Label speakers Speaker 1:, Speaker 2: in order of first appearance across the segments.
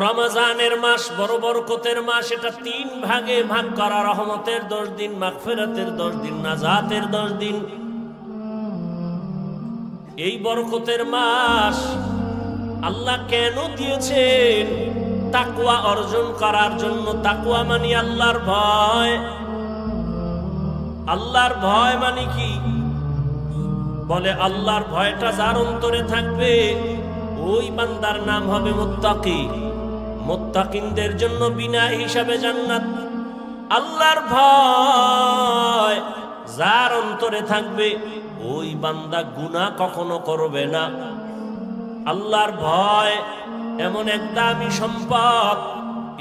Speaker 1: রমজানের মাস বড় বরকতের মাস, এটা 3 ভাগে ভাগ করা। রহমতের 10 দিন, মাগফিরাতের 10 দিন, নাজাতের 10 দিন। এই বরকতের মাস আল্লাহ কেন দিয়েছেন? তাকওয়া অর্জন করার জন্য। তাকওয়া মানে আল্লাহর ভয়। আল্লাহর ভয় মানে কি? বলে আল্লাহর ভয়টা যার অন্তরে থাকবে ওই বান্দার নাম হবে মুত্তাকি। মুত্তাকিনদের জন্য বিনা হিসাবে জান্নাত। আল্লাহর ভয় যার অন্তরে থাকবে ওই বান্দা গুনাহ কখনো করবে না। আল্লাহর ভয় এমন এক দামি সম্পদ,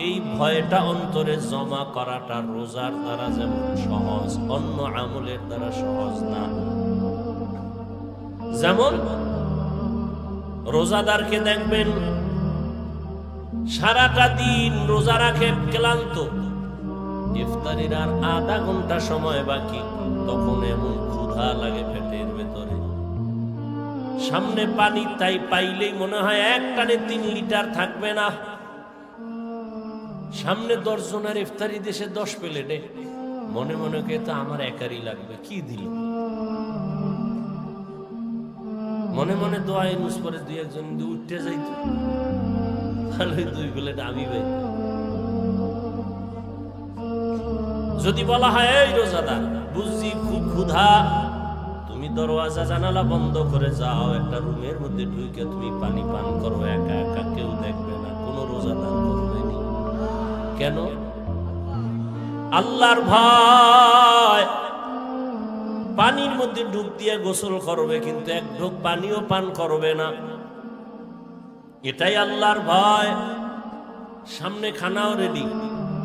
Speaker 1: এই ভয়টা অন্তরে জমা করাটা রোজার দ্বারা যেমন সহজ, অন্য আমলের দ্বারা সহজ না। যেমন রোজাদারকে দেখবেন সারাটা দিন রোজা রাখে, ক্লান্ত, ইফতারির আর আধা ঘন্টা সময় বাকি, তখন এমন ক্ষুধা লাগে পেটের ভেতরে, সামনে পানি তাই পাইলেই মনে হয় এক টানে 3 লিটার থাকবে না। সামনে 10 জনের ইফতারি দেশে 10 প্লেটে, মনে মনে কে তো আমার একারই লাগবে, কি দিল। মনে মনে দোয়া ইউনুস করে 2-1 জন উঠতে যাইত, তাহলে 2 প্লেট আমি ভাই। যদি বলা হয় এই রোজাদার বুঝছি খুব ক্ষুধা, তুমি দরওয়াজা জানালা বন্ধ করে যাও, একটা রুমের মধ্যে ঢুকে তুমি পানি পান করো, একা একা, কেউ দেখবে না, কোনো রোজাদার করবে না। কেন? আল্লাহর ভয়। পানির মধ্যে ডুব দিয়ে গোসল করবে, কিন্তু 1 ঢোক পানিও পান করবে না, এটাই আল্লাহর ভয়। সামনে খানাও রেডি,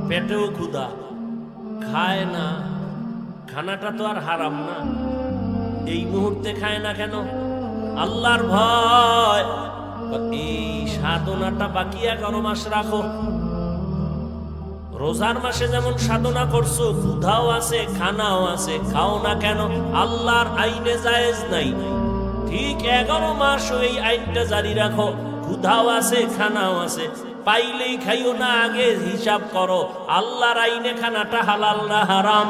Speaker 1: পেটেও ক্ষুধা, খায় না। খানাটা তো আর হারাম না, এই মুহূর্তে খায় না কেন? আল্লাহর ভয়। এই সাধনাটা বাকি 11 মাস রাখো। রোজার মাসে যেমন সাধনা করছো, ক্ষুধাও আছে, খানাও আছে, খাও না কেন? আল্লাহর আইনে জায়েজ নাই, ঠিক 11 মাস এই আইনটা জারি রাখো। ক্ষুধাও আছে, খানাও আছে, পাইলেই খাইও না, আগে হিসাব করো আল্লাহর আইনে খানাটা হালাল না হারাম।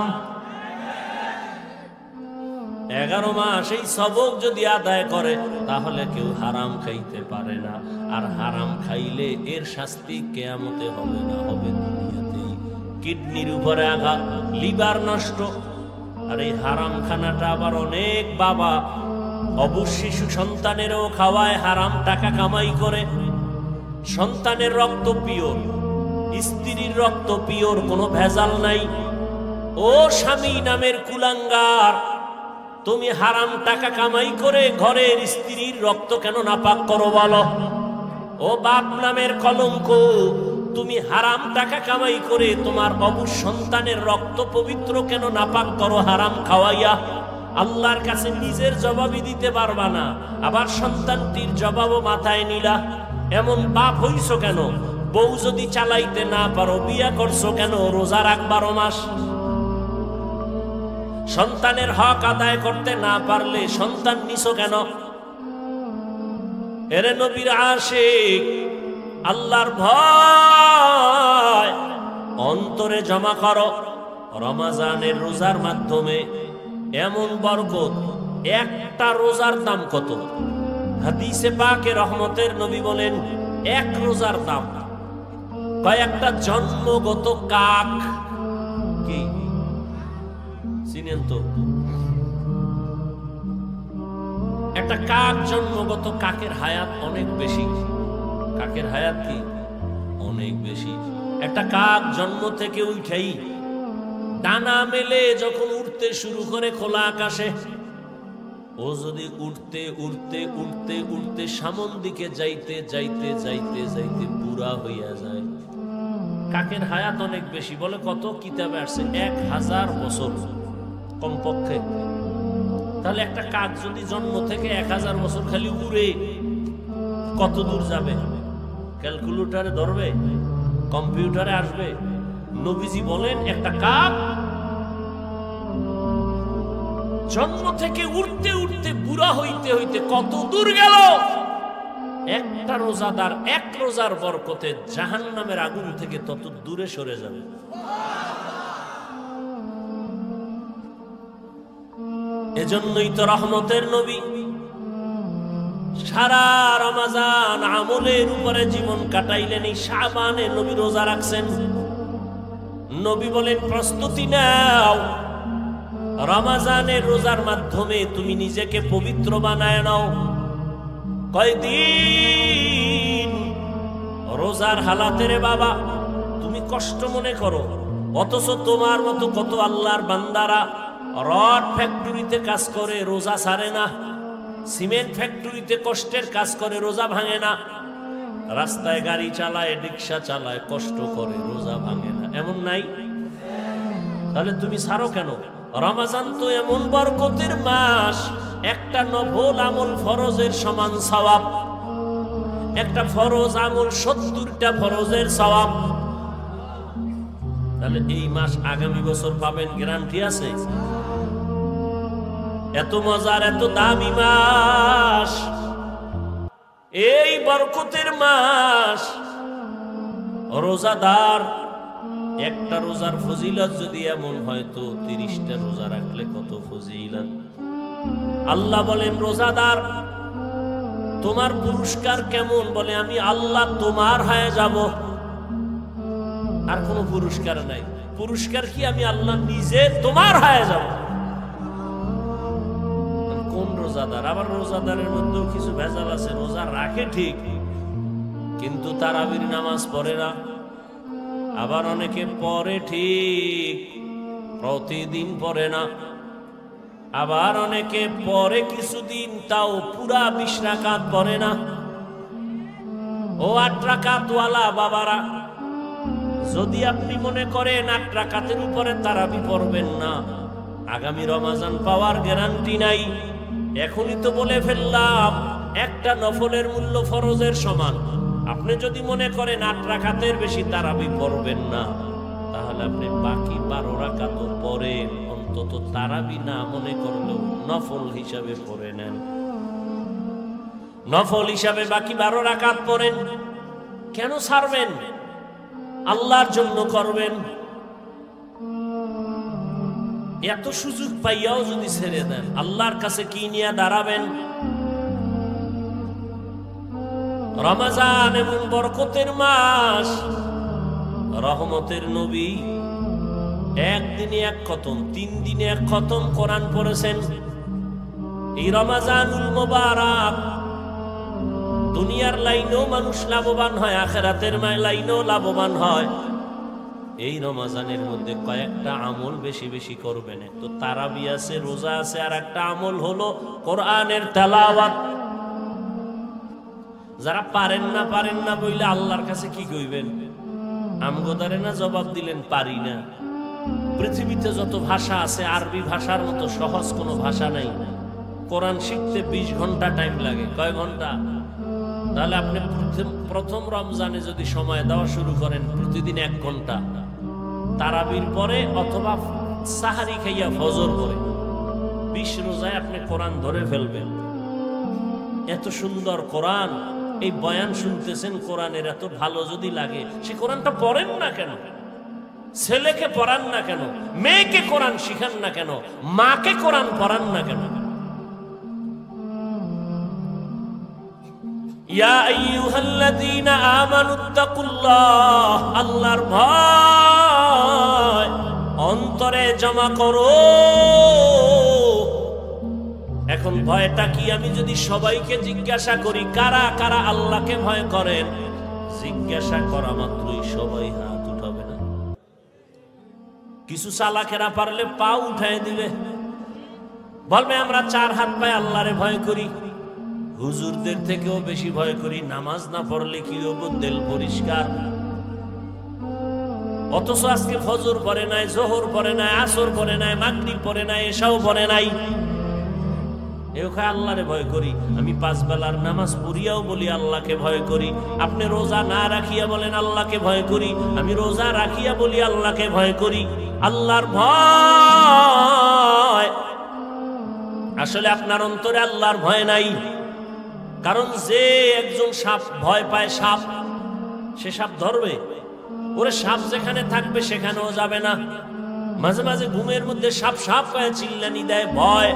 Speaker 1: 11 মাস এই সবক যদি আদায় করে তাহলে কেউ হারাম খাইতে পারে না। আর হারাম খাইলে এর শাস্তি কিয়ামতে হবে না, হবে দুনিয়াতেই। কিডনির উপরে আঘাত, লিভার নষ্ট। আর এই হারাম খানাটা আবার অনেক বাবা অবুঝ শিশু সন্তানেরও খাওয়ায়, হারাম টাকা কামাই করে। সন্তানের রক্ত পিওর, স্ত্রীর রক্ত পিওর, কোনো ভেজাল নাই। ও স্বামী নামের কুলাঙ্গার, তুমি হারাম টাকা কামাই করে ঘরের স্ত্রীর রক্ত কেন নাপাক করো বলো? ও বাপ নামের কলঙ্ক, তুমি হারাম টাকা কামাই করে তোমার অবুঝ সন্তানের রক্ত পবিত্র কেন নাপাক করো হারাম খাওয়াইয়া? আল্লাহর কাছে নিজের জবাবই দিতে পারবা না, আবার সন্তানটির জবাবও মাথায় নিলা। এমন বাপ হইছো কেন? বউ যদি চালাইতে না পারো বিয়া করছো কেন? রোজা রাখ 12 মাস। সন্তানের হক আদায় করতে না পারলে সন্তান নিছো কেন? এরে নবীর আশিক, আল্লাহর ভয় অন্তরে জমা করো। রমজানের রোজার মাধ্যমে এমন বরকত, একটা রোজার দাম কত? হাদিসে পাকে রহমতের নবী বলেন 1 রোজার দাম কয়েকটা জন্মগত কাক। কি চিনেন তো? একটা কাক জন্মগত, কাকের হায়াত অনেক বেশি। কাকের হায়াত কি? অনেক বেশি। একটা কাক জন্ম থেকে উঠেই ডানা মেলে যখন উঠতে শুরু করে খোলা আকাশে, ও যদি উঠতে উঠতে উঠতে উঠতে সামন দিকে যাইতে যাইতে যাইতে যাইতে বুড়া হইয়া যায়। কাকের হায়াত অনেক বেশি। বলে কত? কিতাবে আসছে 1000 বছর কমপক্ষে। তাহলে একটা কাক যদি জন্ম থেকে 1000 বছর খালি উড়ে, কত দূর যাবে? ক্যালকুলেটরে ধরবে? কম্পিউটারে আসবে? নবীজি বলেন একটা কাক জন্ম থেকে উঠতে উঠতে বুড়া হইতে হইতে কত দূর গেল? একটা রোজাদার এক রোজার বরকতে জাহান্নামের আগুন থেকে তত দূরে সরে যাবে। এজন্যই তো রহমতের নবী সারা রমজান আমলের উপরে জীবন কাটাইলেন, এই শাবানে নবী রোজা রাখছেন। নবী বলেন প্রস্তুতি নাও, রমজানের রোজার মাধ্যমে তুমি নিজেকে পবিত্র বানায় নাও। কয়দিন রোজার হালাতে রে বাবা তুমি কষ্ট মনে করো, অথচ তোমার মতো কত আল্লাহর বান্দারা রড ফ্যাক্টরিতে কাজ করে রোজা ছাড়ে না, সিমেন্ট ফ্যাক্টরিতে কষ্টের কাজ করে রোজা ভাঙে না, রাস্তায় গাড়ি চালায় রিক্সা চালায় কষ্ট করে রোজা ভাঙে না, এমন নাই? তাহলে তুমি ছাড়ো কেন? রমজান তো এমন বরকতের মাস, একটা নফল আমল ফরজের সমান সওয়াব, একটা ফরজ আমল 70টা ফরজের সওয়াব। তাহলে এই মাস আগামী বছর পাবেন, গ্যারান্টি আছে? এত মজার এত দামি মাস, এই বরকতের মাস, রোজাদার একটা রোজার ফজিলত যদি এমন হয় তো 30টা রোজা রাখলে কত ফজিলত। আল্লাহ বলেন রোজাদার তোমার পুরস্কার কেমন? বলে আমি আল্লাহ তোমার হয়ে যাব, আর কোনো পুরস্কার নাই। পুরস্কার কি? আমি আল্লাহ নিজে তোমার হয়ে যাব। কোন রোজাদার? আবার রোজাদারের মধ্যেও কিছু ভেজাল আছে, রোজা রাখে ঠিক কিন্তু তারাবির নামাজ পড়ে না। আবার অনেকে পড়ে ঠিক, প্রতিদিন পড়ে না। আবার অনেকে পড়ে কিছুদিন, তাও পুরা 20 রাকাত পড়ে না। ও 8 রাকাতওয়ালা বাবারা, যদি আপনি মনে করেন 8 রাকাতের উপরে তারাবি পড়বেন না, আগামী রমজান পাওয়ার গ্যারান্টি নাই। এখনই তো বলে ফেললাম একটা নফলের মূল্য ফরজের সমান। আপনি যদি মনে করেন 8 রাকাতের বেশি তারাবি পড়বেন না, তাহলে আপনি বাকি 12 রাকাত পড়েন, অন্তত তারাবি না মনে করলেও নফল হিসাবে পড়ে নেন। নফল হিসাবে বাকি 12 রাকাত পড়েন। কেন ছাড়বেন? আল্লাহর জন্য করবেন। এত সুযোগ পাইয়াও যদি ছেড়ে দেন, আল্লাহর কাছে কি নিয়ে দাঁড়াবেন? রমজান এমন বরকতের মাস, রহমতের নবী একদিনে 1 খতম, 3 দিনে 1 খতম কোরআন পড়েছেন। এই রমজানুল মুবারক দুনিয়ার লাইনেও মানুষ লাভবান হয়, আখিরাতের লাইনেও লাভবান হয়। এই রমজানের মধ্যে কয়েকটা আমল বেশি বেশি করবেন। তো তারাবি আছে, রোজা আছে, আর একটা আমল হলো কোরআনের তেলাওয়াত। যারা পারেন না বইলে আল্লাহর কাছে কি কইবেন? আমগোদারে না জবাব দিলেন পারি না। পৃথিবীতে যত ভাষা আছে আরবি ভাষার মতো সহজ কোনো ভাষা নাই। কোরআন শিখতে 20 ঘন্টা টাইম লাগে। কয় ঘন্টা? তাহলে আপনি প্রথম রমজানে যদি সময় দেওয়া শুরু করেন প্রতিদিন 1 ঘন্টা, তারাবির পরে অথবা সাহারি খাইয়া ফজর করে 20 রোজায় আপনি কোরআন ধরে ফেলবেন। এত সুন্দর কোরআন, এই বয়ান শুনতেছেন কোরআনের এত ভালো যদি লাগে, সে কোরআনটা পড়েন না কেন? ছেলেকে পড়ান না কেন? মেয়েকে কোরআন শিখান না কেন? মাকে কোরআন পড়ান না কেন? ইয়া আইয়ুহাল্লাযীনা আমানুত্তাকুল্লাহ, আল্লাহর ভয় অন্তরে জমা করো। এখন ভয়টা কি? আমি যদি সবাইকে জিজ্ঞাসা করি কারা কারা আল্লাহকে ভয় করেন, জিজ্ঞাসা করা মাত্রই সবাই হাত উঠাবে না? কিছু চালাকেরা পারলে পা উঠায় দিবে, বলবে আমরা 4 হাত পায়ে আল্লাহরে ভয় করি, হুজুরদের থেকেও বেশি ভয় করি, নামাজ না পড়লে কি হবো, দিল পরিষ্কার। অথচ আজকে ফজর পড়ে নাই, জোহর পড়ে নাই, আসর পড়ে নাই, মাগরিব পড়ে নাই, এশাও পড়ে নাই। আল্লাহরে ভয় করি। আমি 5 বেলার নামাজ পড়িয়াও বলি আল্লাহকে ভয় করি। আপনি রোজা না রাখিয়া বলেন আল্লাহকে ভয় করি। আমি রোজা রাখিয়া বলি আল্লাহকে ভয় করি। আল্লাহর ভয়, আসলে আপনার অন্তরে আল্লাহর ভয় নাই। কারণ যে একজন সাপ ভয় পায়, সাপ, সে সাপ ধরবে? ওরে সাপ যেখানে থাকবে সেখানেও যাবে না। মাঝে মাঝে ঘুমের মধ্যে সাপ সাপ পায় চিল্লানি দেয়, ভয়।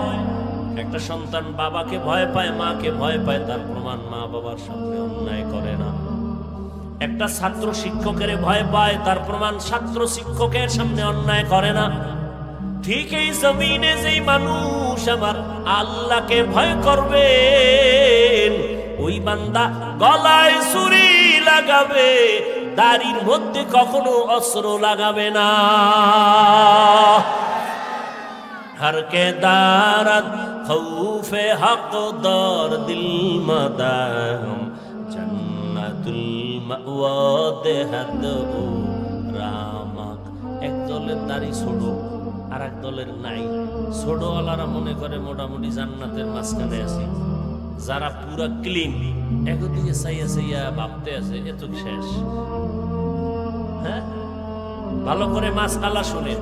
Speaker 1: একটা সন্তান বাবাকে ভয় পায়, মাকে ভয় পায়, তার প্রমাণ মা বাবার সামনে অন্যায় করে না। একটা ছাত্র শিক্ষকের ভয় পায়, তার প্রমাণ ছাত্র শিক্ষকের সামনে অন্যায় করে না। ঠিক এই জমিনে যেই মানুষ আমার আল্লাহকে ভয় করবেন, ওই বান্দা গলায় ছুরি লাগাবে, দাড়ির মধ্যে কখনো অস্ত্র লাগাবে না। हर के दारद खौफे हक दर दिल मदाम जन्नतुल मावा देहद रामक। एक दलेर दाড়ি ছোট আর এক দলের নাই। ছোটওয়ালারা মনে করে মোটামুটি জান্নাতের মাঝখানে আছে, যারা পুরা ক্লিন একদিকে চাইয়া চাইয়া ভাবতে আছে এত শেষ। হ্যাঁ, ভালো করে মাসআলা শুনেন।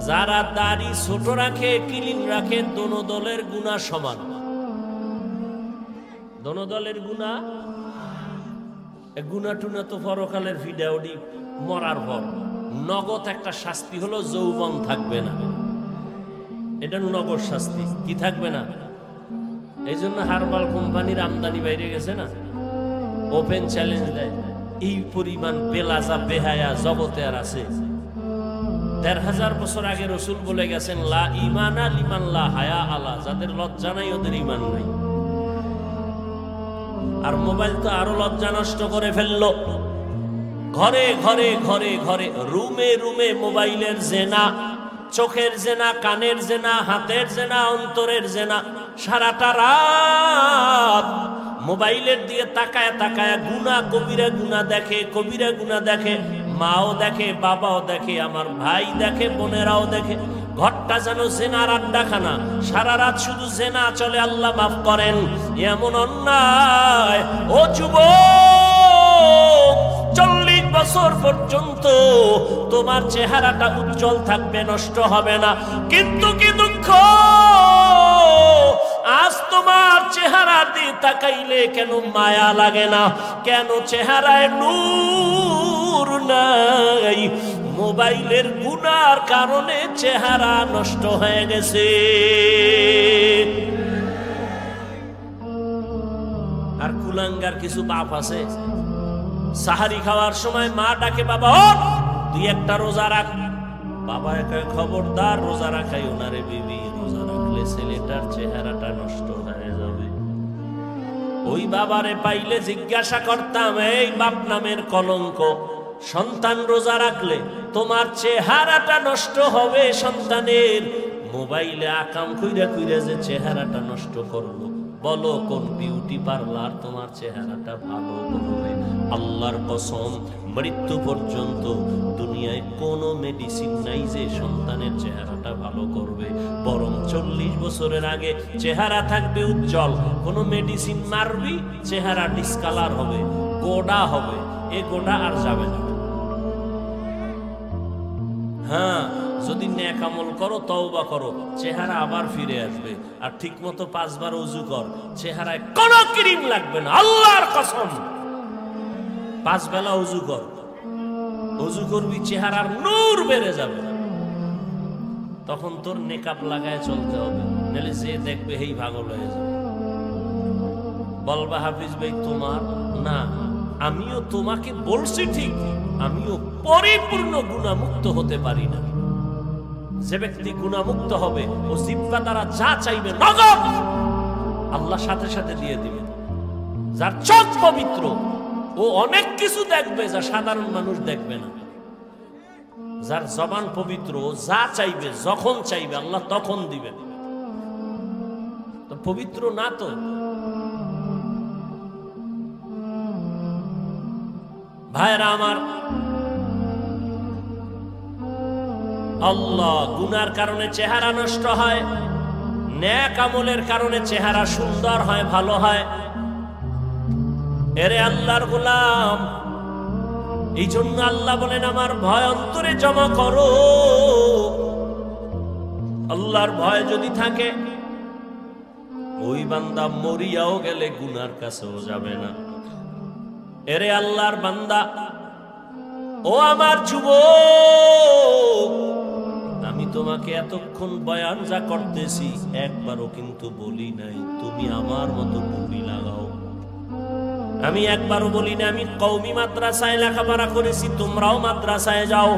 Speaker 1: যারা দাড়ি ছোট রাখে, ক্লিন রাখে, দোনো দলের গুনাহ সমান। দোনো দলের গুনাহ, গুনাহ টুনা তো পরকালের ভিডিওটি মরার পর নগদ একটা শাস্তি হলো যৌবন থাকবে না। এটা নগদ শাস্তি, কি থাকবে না? এই জন্য হারবাল কোম্পানির আমদানি বাইরে গেছে না, ওপেন চ্যালেঞ্জ দেয়। এই পরিমাণ বেলাজা বেহায়া জগতে আর আছে? ১,৫০০ বছর আগে রসুল বলে গেছেন, লা ইমানা লিমান লা হায়া আলা, যাদের লজ্জা নাই ওদের ইমান নাই। আর মোবাইল তো আরো লজ্জা নষ্ট করে ফেললো। ঘরে ঘরে ঘরে ঘরে, রুমে রুমে মোবাইলের জেনা, চোখের জেনা, কানের জেনা, হাতের জেনা, অন্তরের জেনা। সারাটা রাত মোবাইলের দিকে তাকায় তাকায় গুনাহ, কবিরা গুনাহ দেখে, কবিরা গুনাহ দেখে। মাও দেখে, বাবাও দেখে, আমার ভাই দেখে, বোনেরাও দেখে। ঘরটা যেন জেনার আড্ডাখানা, সারা রাত শুধু জেনা চলে। আল্লাহ মাফ করেন, এমন অন্যায়। ও যুবক, ৪০ বছর পর্যন্ত তোমার চেহারাটা উজ্জ্বল থাকবে, নষ্ট হবে না। কিন্তু কি দুঃখ, আজ তোমার চেহারা দিয়ে তাকাইলে কেন মায়া লাগে না? কেন চেহারায় নূর নাই? মোবাইলের গুনার কারণে চেহারা নষ্ট হয়ে গেছে। আর কুলাঙ্গার কিছু বাপ আছে, সাহারি খাওয়ার সময় মা ডাকে, বাবা ওঠ, তুই একটা রোজা রাখ। বাবা একা, খবরদার রোজা রাখাই ওনারে বিবি, রোজা রাখলে ছেলেটার চেহারাটা নষ্ট হয়ে যাবে। ওই বাবারে পাইলে জিজ্ঞাসা করতাম, এই বাপ নামের কলঙ্ক, সন্তান রোজা রাখলে তোমার চেহারাটা নষ্ট হবে। সন্তানের মোবাইলে আকাম কইরা কইরা যে চেহারাটা নষ্ট করলো, বলো কোন বিউটি পার্লার তোমার চেহারাটা ভালো করবে? আল্লাহর কসম, মৃত্যু পর্যন্ত দুনিয়ায় কোনো মেডিসিন নাই যে সন্তানের চেহারাটা ভালো করবে। বরং ৪০ বছরের আগে চেহারা থাকবে উজ্জ্বল। কোনো মেডিসিন মারবি, চেহারা ডিসকালার হবে, গোডা হবে, এ গোডা আর যাবে না। হ্যাঁ, যদি নেক আমল করো, তওবা করো, চেহারা আবার ফিরে আসবে। আর ঠিক মতো ৫ বার ওযু কর, চেহারায় কোনো ক্রিম লাগবে না, আল্লাহর কসম। ৫ বেলা ওযু কর, ওযু করবি, চেহারার নূর বেড়ে যাবে। তখন তোর নেকাব লাগায় চলতে হবে, নাহলে যে দেখবে হেই পাগল হয়ে যাবে। বলবা হাফিজ ভাই তোমার না, আমিও তোমাকে বলছি ঠিক, আমিও পরিপূর্ণ গুনাহমুক্ত হতে পারি না। যে ব্যক্তি গুনাহমুক্ত হবে, ও জিহ্বা দ্বারা যা চাইবে নগদ আল্লাহ সাথে সাথে দিয়ে দিবে। যার চোখ পবিত্র, ও অনেক কিছু দেখবে যা সাধারণ মানুষ দেখবে না। যার জবান পবিত্র, ও যা চাইবে যখন চাইবে আল্লাহ তখন দিবে। তো পবিত্র না তো। ভাইরা আমার, আল্লাহ গুনার কারণে চেহারা নষ্ট হয়, নেক আমলের কারণে চেহারা সুন্দর হয়, ভালো হয়। এরে আল্লাহর গোলাম, এই জন্য আল্লাহ বলেন আমার ভয় অন্তরে জমা করো। আল্লাহর ভয় যদি থাকে, ওই বান্দা মরিয়াও গেলে গুনার কাছেও যাবে না। এরে আল্লাহর বান্দা, ও আমার যুবক, আমি তোমাকে এতক্ষণ বয়ান যা করতেছি একবারও কিন্তু বলি নাই তুমি আমার মতো টুপি লাগাও। আমি একবারও বলি না আমি কওমি মাদ্রাসায় লেখাপড়া করেছি, তোমরাও মাদ্রাসায় যাও।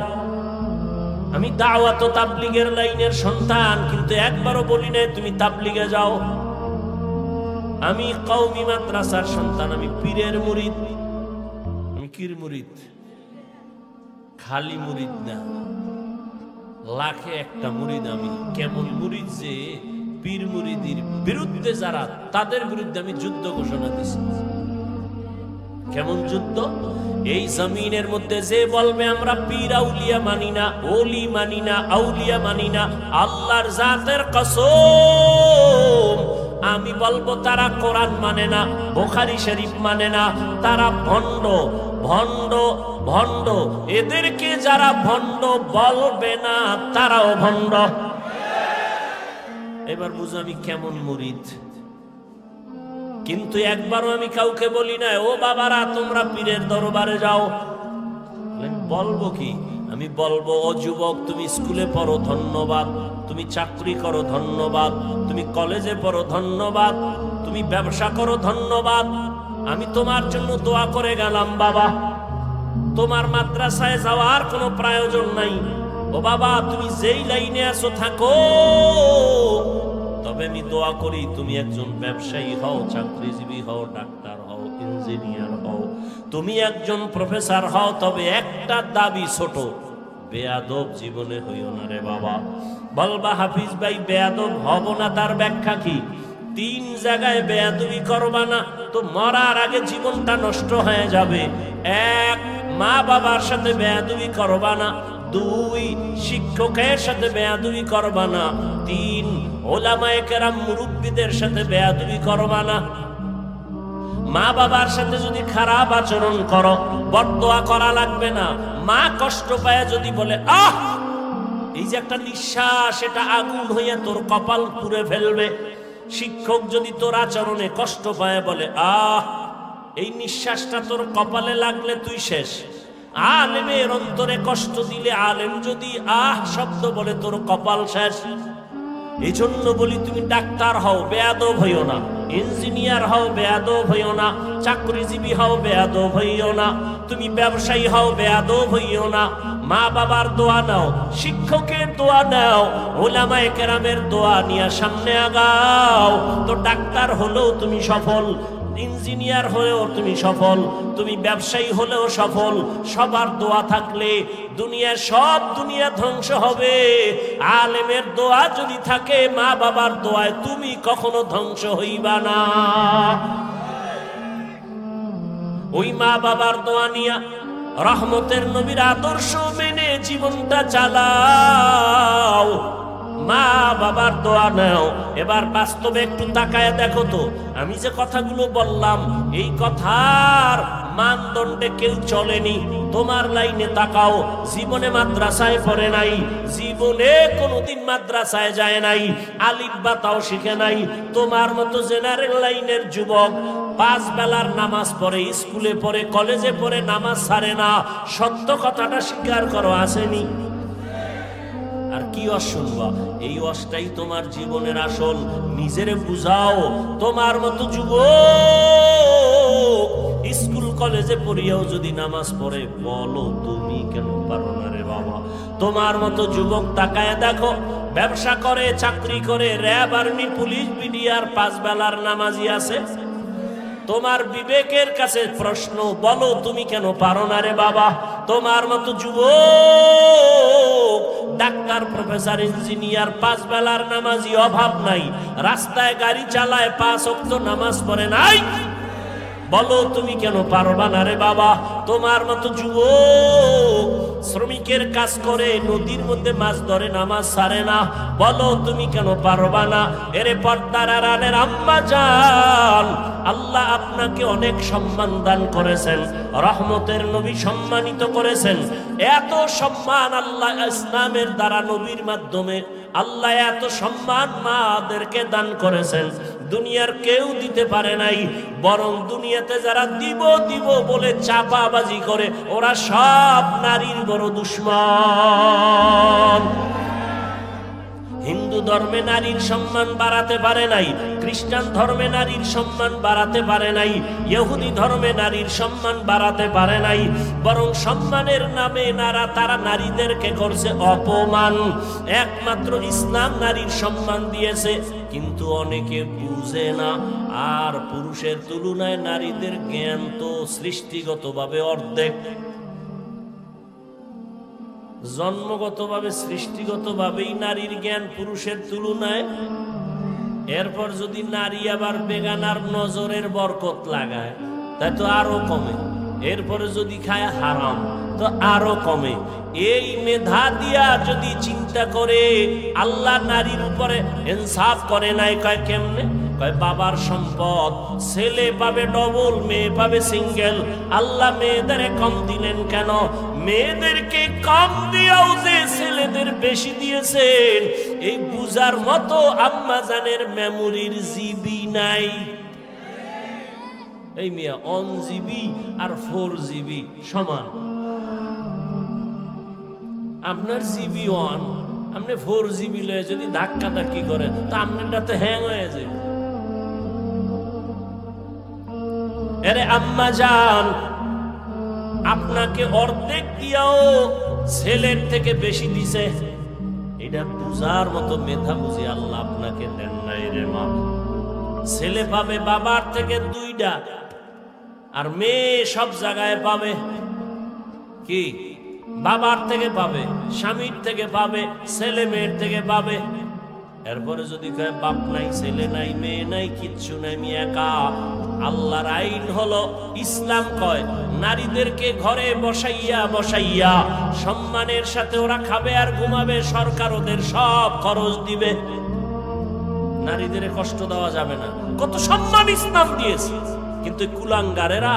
Speaker 1: আমি দাওয়াত ও তাবলীগের লাইনের সন্তান, কিন্তু একবারও বলি না তুমি তাবলীগে যাও। আমি কওমি মাদ্রাসার সন্তান, আমি পীরের মুরিদ। আমি কির মুরিদ? খালি মুরিদ না, লাখে একটা মুরিদ আমি। কেমন মুরিদ যে পীর মুরিদির বিরুদ্ধে যারা, তাদের বিরুদ্ধে আমি যুদ্ধ ঘোষণা দিছি। কেমন যুদ্ধ? এই জমিনের মধ্যে যে বলবে আমরা পীর আউলিয়া মানি না, ওলি মানি না, আউলিয়া মানি না, আল্লাহর জাতের কসম আমি বলবো তারা কোরআন মানে না, বুখারী শরীফ মানে না, তারা ভণ্ড ভণ্ড ভণ্ড। এদেরকে যারা ভণ্ড বলবে না তারাও ভণ্ড। এবার বুঝো আমি কেমন মুরিদ। কিন্তু একবারও আমি কাউকে বলি না ও বাবারা তোমরা পীরের দরবারে যাও। বলবো কি? আমি বলবো ও যুবক, তুমি স্কুলে পড়ো ধন্যবাদ, তুমি চাকরি করো ধন্যবাদ, তুমি কলেজে পড়ো ধন্যবাদ, তুমি ব্যবসা করো ধন্যবাদ, আমি তোমার জন্য দোয়া করে গেলাম বাবা। তোমার মাদ্রাসায় যাওয়ার কোনো প্রয়োজন নাই। ও বাবা তুমি যেই লাইনে আছো থাকো, তবে আমি দোয়া করি তুমি একজন ব্যবসায়ী হও, চাকরিজীবী হও, ডাক্তার হও, ইঞ্জিনিয়ার হও, তুমি একজন প্রফেসর হও। তবে একটা দাবি ছোট, বেয়াদব জীবনে হইও না রে বাবা। বলবা হাফিজ ভাই বেয়াদব হব না, তার ব্যাখ্যা কি? 3 জায়গায় বেয়াদবি করবা না তো মরার আগে জীবনটা নষ্ট হয়ে যাবে। 1, মা বাবার সাথে বেয়াদবি করবা না। 2, শিক্ষকের সাথে বেয়াদবি করবা না। 3, ওলামায়ে কেরাম মুরব্বিদের সাথে বেয়াদবি করবা না। মা বাবার সাথে যদি খারাপ আচরণ করো, বদদোয়া করা লাগবে না। মা কষ্ট পায় যদি বলে আহ, এই যে একটা নিঃশ্বাস, এটা আগুন হইয়া তোর কপাল পুড়ে ফেলবে। শিক্ষক যদি তোর আচরণে কষ্ট পায় বলে আহ, এই নিঃশ্বাসটা তোর কপালে লাগলে তুই শেষ। আলেমের অন্তরে কষ্ট দিলে, আলেম যদি আহ শব্দ বলে তোর কপাল শেষ। এই জন্য বলি তুমি ডাক্তার হও, বেয়াদব হইও না। ইঞ্জিনিয়ার হও, বেয়াদব হইও না। চাকরিজীবী হও, বেয়াদব হইও না। তুমি ব্যবসায়ী হও, বেয়াদব হইও না। মা বাবার দোয়া নাও, শিক্ষকের দোয়া নাও, ওলামায়ে কেরামের দোয়া নিয়ে সামনে আগাও। তো ডাক্তার হলেও তুমি সফল, ইঞ্জিনিয়ার হলেও তুমি সফল, তুমি ব্যবসায়ী হলেও সফল। সবার দোয়া থাকলে দুনিয়ার সব দুনিয়া ধ্বংস হবে। আলেমের দোয়া যদি থাকে, মা বাবার দোয়ায় তুমি কখনো ধ্বংস হইবা না। ওই মা বাবার দোয়া নিয়া রহমতের নবীর আদর্শ মেনে জীবনটা চালাও। মা বাবার দোয়া নাও। এবার বাস্তবে একটু তাকায় দেখো তো, আমি যে কথাগুলো বললাম এই কথার মানদণ্ডে কেউ চলেনি। তোমার লাইনে তাকাও, জীবনে মাদ্রাসায় পড়ে নাই, জীবনে কোনোদিন মাদ্রাসায় যায় নাই, আলিফ বা তাও শিখে নাই। তোমার মতো জেনারেল লাইনের যুবক 5 বেলার নামাজ পড়ে, স্কুলে পড়ে, কলেজে পড়ে, নামাজ ছাড়ে না। সত্য কথাটা স্বীকার করো, আসেনি? আর কি অস শুনবা? এই অসটাই তোমার জীবনের আসল। নিজেরে বুঝাও। তোমার মতো যুবক স্কুল কলেজে পড়িয়াও যদি নামাজ পড়ে, বলো তুমি কেন পারো না রে বাবা? তোমার মতো যুবক তাকায় দেখো, ব্যবসা করে, চাকরি করে, র্যাব, আর্মি, পুলিশ, বিডিআর, 5 বেলার নামাজি আছে। তোমার বিবেকের কাছে প্রশ্ন, বলো তুমি কেন পারো না রে বাবা? তোমার মতো যুবক ডাক্তার, প্রফেসর, ইঞ্জিনিয়ার, 5 বেলার নামাজি, অভাব নাই, রাস্তায় গাড়ি চালায়, 5 ওয়াক্ত নামাজ পড়ে নাই। বলো তুমি কেন পারবা না রে বাবা? তোমার মতো যুবক শ্রমিকের কাজ করে, নদীর মধ্যে মাছ ধরে, নামাজ ছাড়ে না। বলো তুমি কেন পারবা না? এরে পর্দার আড়ালের আম্মা জান, আল্লাহ আপনাকে অনেক সম্মান দান করেছেন, রহমতের নবী সম্মানিত করেছেন। এত সম্মান আল্লাহ ইসলামের দ্বারা, নবীর মাধ্যমে আল্লাহ এত সম্মান মাদেরকে দান করেছেন। দুনিয়ার কেউ দিতে পারে নাই, বরং দুনিয়াতে যারা দিব দিব বলে চাপাবাজি করে ওরা সব নারীর বড় দুশমন। হিন্দু ধর্মে নারীর সম্মান বাড়াতে পারে নাই, খ্রিস্টান ধর্মে নারীর সম্মান বাড়াতে পারে নাই, ইহুদি ধর্মে নারীর সম্মান বাড়াতে পারে নাই, বরং সম্মানের নামে তারা নারীদেরকে করছে অপমান। একমাত্র ইসলাম নারীর সম্মান দিয়েছে, কিন্তু অনেকে বুঝে না। আর পুরুষের তুলনায় নারীদের জ্ঞান তো সৃষ্টিগতভাবে অর্ধেক, জন্মগতভাবে সৃষ্টিগতভাবেই নারীর জ্ঞান পুরুষের তুলনায়। এরপর যদি নারী আবার বেগানার নজরের বরকত লাগায় তাই তো আরো কমে। এরপরে যদি খায় হারাম তো আরো কমে। এই মেধা দিয়া যদি চিন্তা করে আল্লাহ নারীর উপরে ইনসাফ করে নাই। কয় কেমনে? কয় বাবার সম্পদ ছেলে পাবে ডবল, মেয়ে পাবে সিঙ্গেল। আল্লাহ মেয়েদের কম দিলেন কেন? মেয়েদেরকে কম দিয়েও যে ছেলেদের বেশি দিয়েছেন এই বুঝার মতো আম্মা জানের মেমোরির জিবি নাই। এই মিয়া 1 জিবি আর 4 জিবি সমান। আপনার জিবি 1, আপনি 4 জিবি লয়ে যদি ধাক্কা ধাক্কি করেন তা আপনারটা তো হ্যাং হয়ে যায়। আরে আম্মা জান, আপনাকে অর্ধেক দিয়াও ছেলের থেকে বেশি দিছে, এটা বুঝার মতো মেধা বুঝি আল্লাহ আপনাকে দেন নাই রে মা। ছেলে পাবে বাবার থেকে 2টা, আর মেয়ে সব জায়গায় পাবে কি? বাবার থেকে পাবে, স্বামীর থেকে পাবে, ছেলে মেয়ের থেকে পাবে। এরপরে যদি কয় বাপ নাই, ছেলে নাই, মেয়ে নাই, কিচ্ছু নাই, আমি একা। আল্লাহর আইন হলো, ইসলাম কয় নারীদেরকে ঘরে বসাইয়া বসাইয়া সম্মানের সাথে ওরা খাবে আর ঘুমাবে, সরকার ওদের সব খরচ দিবে। নারীদের কষ্ট দেওয়া যাবে না। কত সম্মান ইসলাম দিয়েছে, কিন্তু কুলাঙ্গারেরা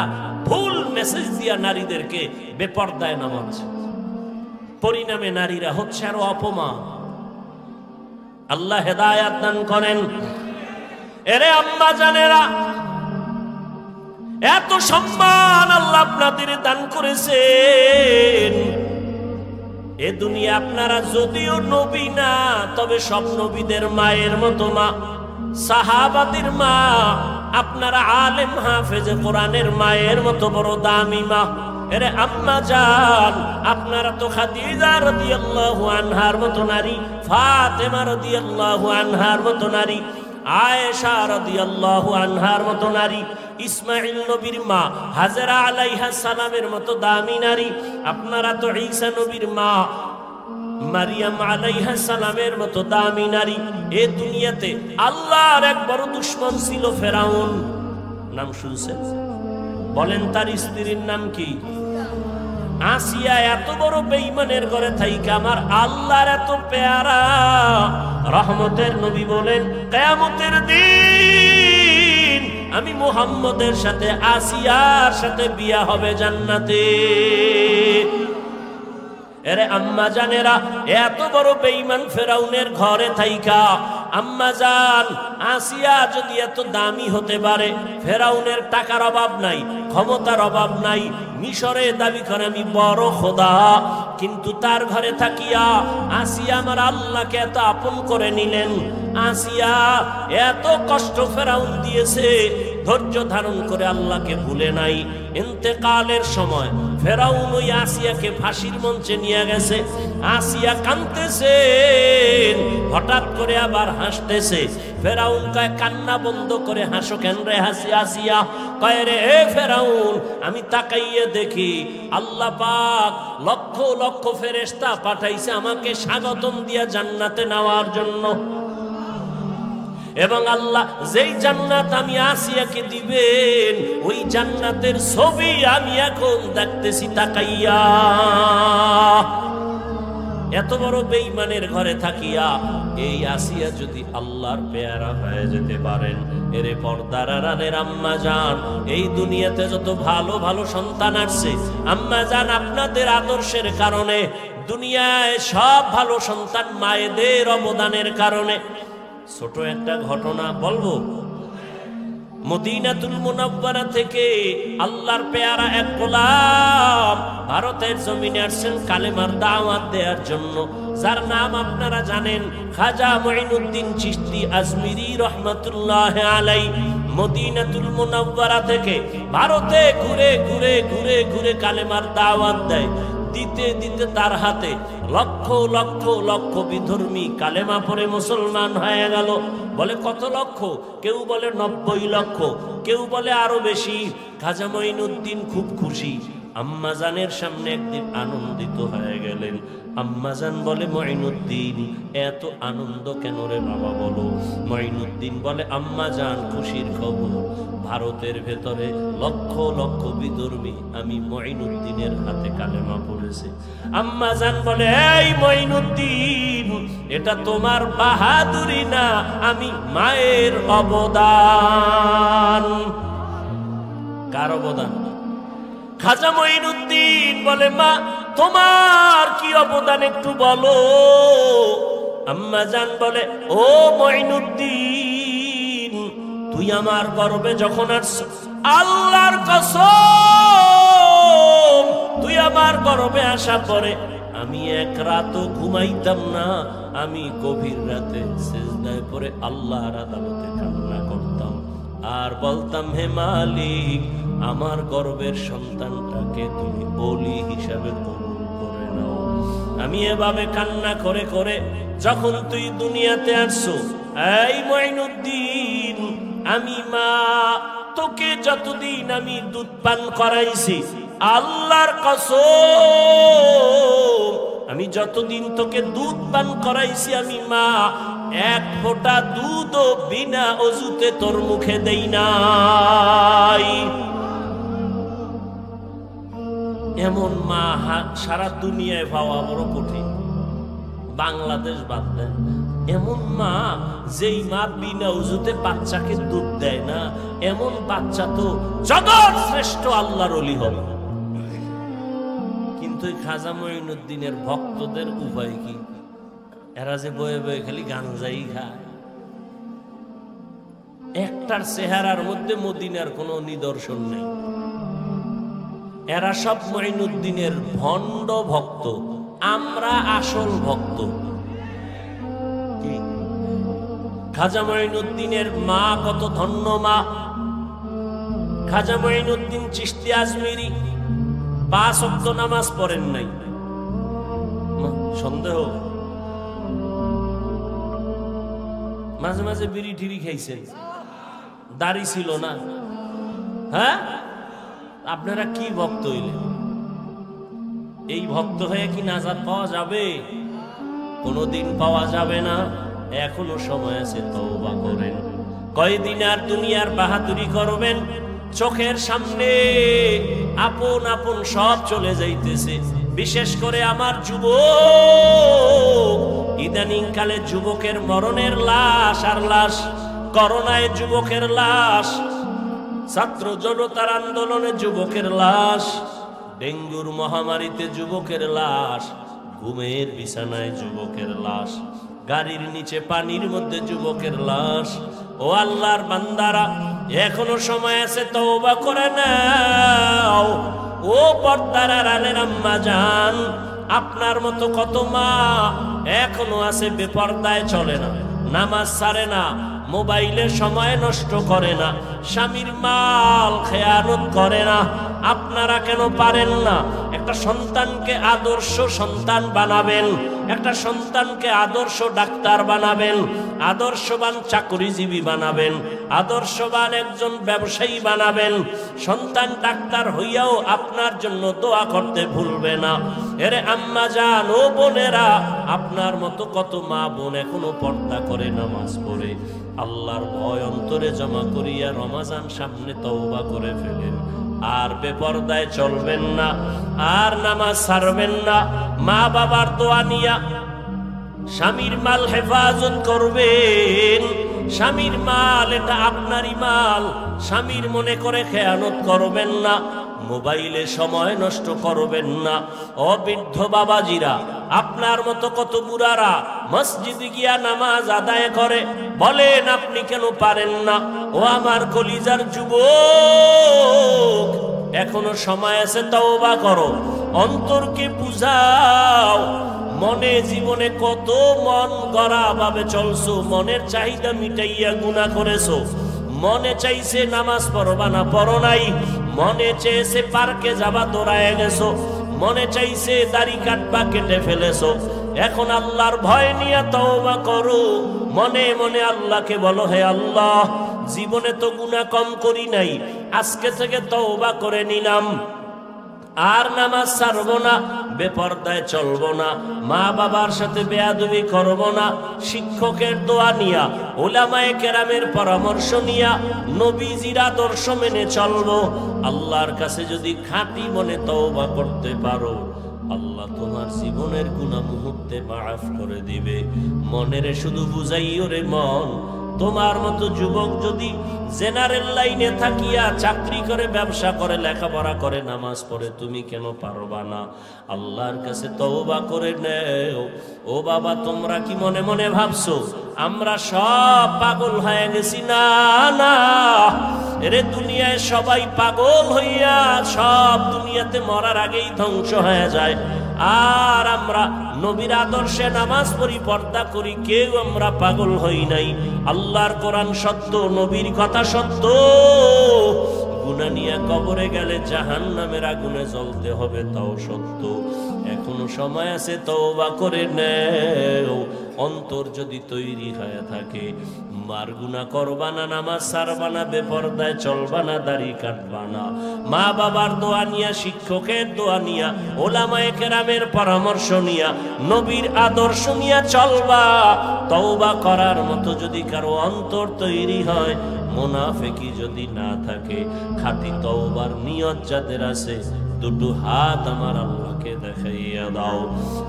Speaker 1: ভুল মেসেজ দিয়া নারীদেরকে বেপরদায় নামাচ্ছে। পরিণামে নারীরা হচ্ছে আরো অপমান। আল্লাহ হেদায়াত দান করেন। এরে আম্মা জানেরা, এত সম্মান আল্লাহ আপনাদের দান করেছেন। এ দুনিয়া আপনারা যদিও নবী না, তবে সব নবীদের মায়ের মতো মা, সাহাবাদের মা। আপনারা আলেম হাফেজে কোরআনের মায়ের মতো বড় দামি মা। এরে আম্মা জান, আপনারা তো খাদিজা রাদিয়াল্লাহু আনহার মতো নারী, ফাতেমা রাদিয়াল্লাহু আনহার মতো নারী, আয়েশা রাদিয়াল্লাহু আনহার মতো নারী, ইসমাইল নবীর মা হাজেরা আলাইহিস সালামের মতো দামি নারী। আপনারা তো ঈসা নবীর মা মারিয়াম আলাইহিস সালামের মতো দামি নারী। এই দুনিয়াতে আল্লাহর এক বড় দুশমন ছিল ফেরাউন। নাম শুনছেন? বলেন তার স্ত্রীর নাম কি? আসিয়া। এত বড় বেঈমানের ঘরে থাইকা আমার আল্লাহর এত পেয়ারা রহমতের নবী বলেন, কিয়ামতের দিন আমি মুহাম্মদের সাথে আসিয়ার সাথে বিয়া হবে জান্নাতে। এরে আম্মা জানেরা, এত বড় বেঈমান ফেরাউনের ঘরে থাইকা আম্মা জান আসিয়া যদি এত দামি হতে পারে, ফেরাউনের টাকার অভাব নাই, ক্ষমতার অভাব নাই, মিশরে দাবি করে আমি বড় খোদা, কিন্তু তার ঘরে থাকিয়া আসিয়া আমার আল্লাহকে এত আপন করে নিলেন। আসিয়া এত কষ্ট ফেরাউন দিয়েছে, ধৈর্য ধারণ করে আল্লাহকে ভুলে নাই। ইন্তেকালের সময় ফেরাউন ওই আসিয়াকে ফাঁসির মঞ্চে নিয়ে গেছে। আসিয়া কাঁদতেছে, হঠাৎ করে আবার হাসতেছে। ফেরাউন কয়, কান্না বন্ধ করে হাসো কেন রে আসিয়া? কয় রে ফেরাউন, আমি তাকাইয়ে দেখি আল্লাহ পাক লক্ষ লক্ষ ফেরেশতা পাঠাইছে আমাকে স্বাগতম দিয়া জান্নাতে নেওয়ার জন্য। এবং আল্লাহ যেই জান্নাত আমি আসিয়াকে দিবেন, ওই জান্নাতের ছবি আমি এখন দেখতেছি তাকাইয়া। এত বড় বেঈমানের ঘরে থাকিয়া এই আসিয়া যদি আল্লাহর পেয়ারা হয়ে যেতে পারেন, এরে পর্দার আড়ালের আম্মা জান, এই দুনিয়াতে যত ভালো ভালো সন্তান আসছে আম্মা জান আপনাদের আদর্শের কারণে, দুনিয়ায় সব ভালো সন্তান মায়েদের অবদানের কারণে। ছোট একটা ঘটনা বলবো, মদিনাতুল মুনাওয়ারা থেকে আল্লাহর পেয়ারা এক গোলাম ভারতের জমিনে আসছেন কালেমার দাওয়াত দেওয়ার জন্য, যার নাম আপনারা জানেন, খাজা মুঈনুদ্দিন চিশতি আজমিরি রহমাতুল্লাহ আলাইহি। মদিনাতুল মুনাওয়ারা থেকে ভারতে ঘুরে ঘুরে ঘুরে ঘুরে কালেমার দাওয়াত দেয়। দিতে দিতে তার হাতে লক্ষ লক্ষ লক্ষ বিধর্মী কালেমা পড়ে মুসলমান হয়ে গেল। বলে কত লক্ষ? কেউ বলে 90 লক্ষ, কেউ বলে আরো বেশি। খাজা মুঈনুদ্দিন খুব খুশি। আম্মাজানের সামনে একদিন আনন্দিত হয়ে গেলেন। আম্মাজান বলে, মুঈনুদ্দিন এত আনন্দ কেন রে বাবা বলো? মুঈনুদ্দিন বলে, আম্মাজান খুশির খবর, ভারতের ভেতরে লক্ষ লক্ষ বিধর্মী আমি মুঈনুদ্দিনের হাতে কালেমা পড়েছে। আম্মাজান বলে, এই মুঈনুদ্দিন, এটা তোমার বাহাদুরি না, আমি মায়ের অবদান। কার অবদান? খাজা মুঈনুদ্দিন বলে, মা তোমার কি অবদান একটু বলো। আম্মাজান বলে, ও মুঈনুদ্দিন, তুই আমার গর্বে যখন আসছ, আল্লাহর কসম, তুই আমার গর্বে আসা পরে আমি এক রাতও ঘুমাইতাম না। আমি গভীর রাতে সিজদায় পড়ে আল্লাহর আদালতে কান্না করতাম আর বলতাম, হে মালিক, আমার গর্বের সন্তানটাকে তুমি ওলি হিসাবে কবুল করে নাও। আমি এভাবে কান্না করে করে যখন তুই দুনিয়াতে আসছো, এই মুঈনুদ্দিন, আমি মা তোকে যতদিন আমি দুধ পান করাইছি, আল্লাহর কসম, আমি যতদিন তোকে দুধ পান করাইছি, আমি মা এক ফোঁটা দুধও বিনা অজুতে তোর মুখে দেই নাই। এমন মা সারা দুনিয়ায় পাওয়া বড় কঠিন, বাংলাদেশ বাদ দেন। এমন মা, যেই মা বিনা উজুতে বাচ্চাকে দুধ দেয় না, এমন বাচ্চা তো জগৎ শ্রেষ্ঠ আল্লাহর ওলি হবে। কিন্তু খাজা মুঈনুদ্দিনের ভক্তদের উপায় কি? এরা যে বয়ে বয়ে খালি গাঞ্জাই খায়। একটার চেহারার মধ্যে মদিনার কোনো নিদর্শন নেই। এরা সব মুঈনুদ্দিনের ভণ্ড ভক্ত, আমরা আসল ভক্ত। খাজা মুঈনুদ্দিনের মা কত ধন্য মা। খাজা মুঈনুদ্দিন চিশতি আজমিরি 5 ওয়াক্ত নামাজ পড়েন নাই। সন্দেহ? মাঝে মাঝে বিড়ি ঠিড়ি খাইছেন, দাড়ি ছিল না। হ্যাঁ, আপনারা কি ভক্ত হইলেন? এই ভক্ত হয়ে কি নাজাত পাওয়া যাবে? কোনদিন পাওয়া যাবে না। এখনো সময় আছে, তওবা করেন। কয়দিন আর দুনিয়ার বাহাদুরি করবেন? চোখের সামনে আপন আপন সব চলে যাইতেছে। বিশেষ করে আমার যুবক, ইদানিং কালে যুবকের মরণের লাশ আর লাশ, করোনায় যুবকের লাশ, ছাত্র জনতার আন্দোলনে যুবকের লাশ, ডেঙ্গুর মহামারীতে যুবকের লাশ, ঘুমের বিছানায় যুবকের লাশ, গাড়ির নিচে পানির মধ্যে যুবকের লাশ। ও আল্লাহর বান্দারা, এখনো সময় আছে, তওবা করে নাও। ও পর্দার আড়ালের আম্মা জান, আপনার মতো কত মা এখনো আছে বেপর্দায় চলে না, নামাজ ছাড়ে না, মোবাইলে সময় নষ্ট করে না, স্বামীর মাল খেয়ানত করে না। আপনারা কেন পারেন না? একটা সন্তানকে আদর্শ সন্তান বানাবেন, একটা সন্তানকে আদর্শ ডাক্তার বানাবেন, আদর্শবান চাকরিজীবী বানাবেন, আদর্শবান একজন ব্যবসায়ী বানাবেন। সন্তান ডাক্তার হইয়াও আপনার জন্য দোয়া করতে ভুলবে না। এরে আম্মা জান, ও বোনেরা, আপনার মতো কত মা বোন এখনো পর্দা করে নামাজ পড়ে, আল্লাহর ভয় অন্তরে জমা করিয়া রমাজান সামনে তওবা করে ফেলেন। আর বেপরদায় চলবেন না, আর নামাজ ছাড়বেন না। মা বাবার দোয়া নিয়া স্বামীর মাল হেফাজত করবেন। স্বামীর মাল এটা আপনারই মাল, স্বামীর মনে করে খেয়ানত করবেন না। মোবাইলে সময় নষ্ট করবেন না। অবৃদ্ধ বাবাজিরা, আপনার মতো কত বুড়ারা মসজিদে গিয়া নামাজ আদায় করে, বলেন আপনি কেন পারেন না? ও আমার কলিজার যুবক, এখনো সময় আছে, তওবা করো, অন্তরকে বুঝাও। মনে জীবনে কত মন গড়া ভাবে চলছো, মনের চাহিদা মিটাইয়া গুনাহ করেছো। মনে চাইছে নামাজ পড়বা না, পড়ো নাই। মনে চেয়েছে পার্কে যাবা, দৌড়ায় গেছো। মনে চাইছে দাড়ি কাটবা, কেটে ফেলেছো। এখন আল্লাহর ভয় নিয়ে তওবা করো। মনে মনে আল্লাহকে বলো, হে আল্লাহ, জীবনে তো গুনাহ কম করি নাই, আজকে থেকে তওবা করে নিলাম, আর নামাজ ছাড়বো না, বেপরদায় চলবো না, মা বাবার সাথে বেয়াদবি করবো না, শিক্ষকের দোয়া নিয়া, উলামায়ে কেরামের পরামর্শ নিয়া, নবীজির আদর্শ মেনে চলবো। আল্লাহর কাছে যদি খাঁটি মনে তওবা করতে পারো, আল্লাহ তোমার জীবনের গুনাহ মুহূর্তে মাফ করে দিবে। মনের শুধু বুঝাইও রে মন, তোমার মতো যুবক যদি জেনারেল লাইনে থাকিয়া চাকরি করে, ব্যবসা করে, লেখাপড়া করে, নামাজ পড়ে, তুমি কেন পারবা না? আল্লাহর কাছে তওবা করে নেও। ও বাবা, তোমরা কি মনে মনে ভাবছো আমরা সব পাগল হয়ে গেছি? না না, এরে দুনিয়ায় সবাই পাগল হইয়া সব দুনিয়াতে মরার আগেই ধ্বংস হয়ে যায়। আর আমরা নবীর আদর্শে নামাজ পড়ি, পর্দা করি, কেউ আমরা পাগল হই নাই। আল্লাহর কোরআন সত্য, নবীর কথা সত্য। গুনাহ নিয়ে কবরে গেলে জাহান্নামের আগুনে জ্বলতে হবে, তাও সত্য। এখনো সময় আছে, তওবা করে নেও। অন্তর যদি তৈরি হয়ে থাকে, মার গুনাহ করবা না, নামাজ ছাড়বা না, বেপরদায় চলবা না, দাড়ি কাটবা না, মা বাবার দোয়া নিয়া, শিক্ষকের দোয়া নিয়া, উলামায়ে কেরামের পরামর্শ নিয়া, নবীর আদর্শ নিয়া চলবা। তওবা করার মতো যদি কারো অন্তর তৈরি হয়, মুনাফিকি যদি না থাকে, খাঁটি তওবার নিয়ত যাদের আছে, দুটো হাত আমার আল্লাহকে দেখাইয়া দাও।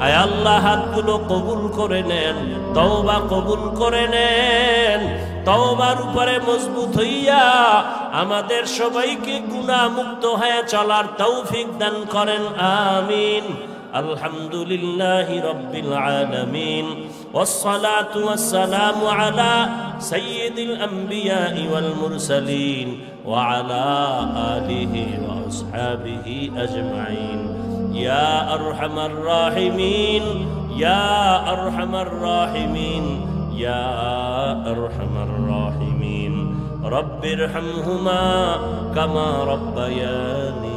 Speaker 1: আয় আল্লাহ, হাতগুলো কবুল করে নেন, তওবা কবুল করে নেন। তওবার উপরে মজবুত হইয়া আমাদের সবাইকে গুনাহ মুক্ত হয়ে চলার তৌফিক দান করেন, আমিন। আলহামদুলিল্লাহি রাব্বিল আলামিন, ওয়াসসালাতু ওয়াসসালামু আলা সাইয়্যিদিল আমবিয়াই ওয়াল মুরসালিন ওয়া আলা আলিহি ওয়া আসহাবিহি আজমাইন। ইয়া আরহামার রাহিমিন, ইয়া আরহামার রাহিমিন, ইয়া আরহামার রাহিমিন। রব্বিরহামহুমা কামা রাব্বায়ানি